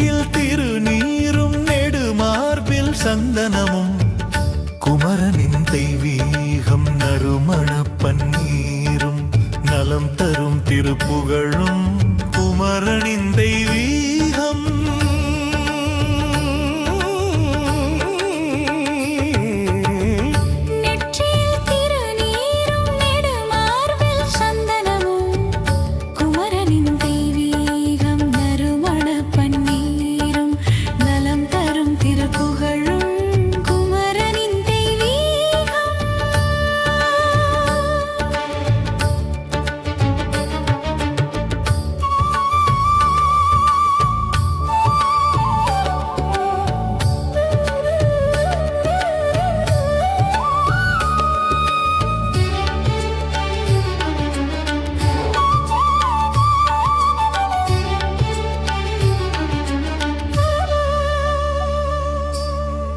நெற்றியில் திருநீரும் நெடுமார்பில் சந்தனமும் குமரனின் தெய்வீகம் நறுமண பன்னீரும் நலம் தரும் திருப்புகழும் குமரனின் தெய்வீகம்.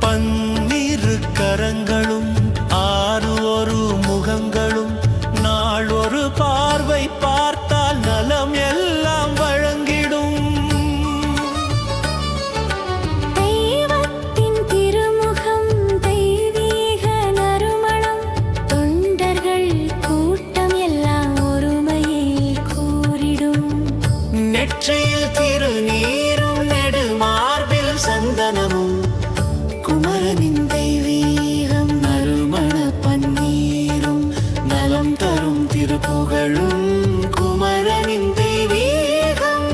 பன்னிரு கரங்களும் ஆறு ஒரு முகங்களும் நாள் ஒரு பார்வை பார்த்தால் நலம் எல்லாம் வழங்கிடும். தெய்வத்தின் திருமுகம் தெய்வீக நறுமணம் தொண்டர்கள் கூட்டம் எல்லாம் ஒருமையை கூறிடும். நெற்றியில் திருநீரும் நெடுமார்பில் சந்தனமும் குமரனின் தெய்வீகம் நறுமண பன்னீரும் நலம் தரும் திருப்புகழும் குமரனின் தெய்வீகம்.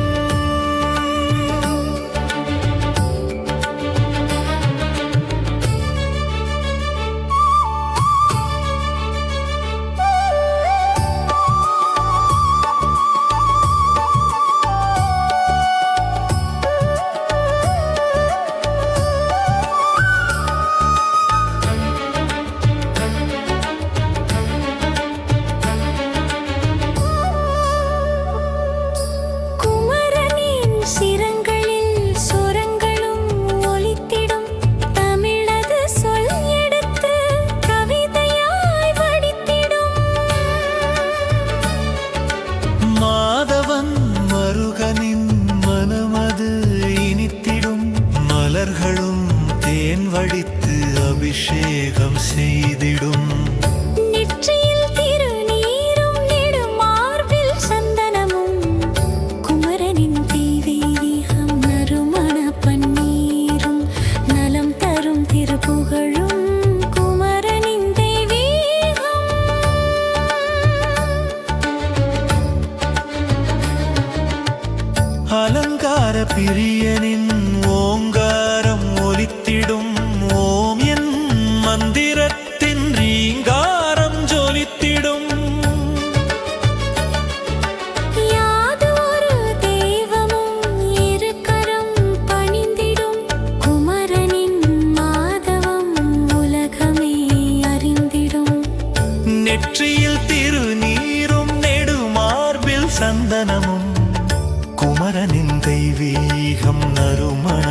மனமது இனித்திடும் மலர்களும் தேன் வடித்து அபிஷேகம் செய்திடும். நெற்றியில் திருநீரும் நெடுமார்பில் சந்தனமும் குமரனின் தெய்வீகம் நறுமண பன்னீரும் நலம் தரும் திருப்புகழும் குமரனின் தெய்வீகம். அலங்கார பிரியனின் ஓங்காரம் ஒலித்திடும். ஓம் என் மந்திரத்தின் ரீங்காரம் ஜொலித்திடும். யாது ஒரு தெய்வமும் இருக்கரம் பணிந்திடும். குமரனின் மாதவம் உலகமே அறிந்திடும். நெற்றியில் திருநீரும் நெடுமார்பில் சந்தனமும் குமரனின் தெய்வீகம் நறுமண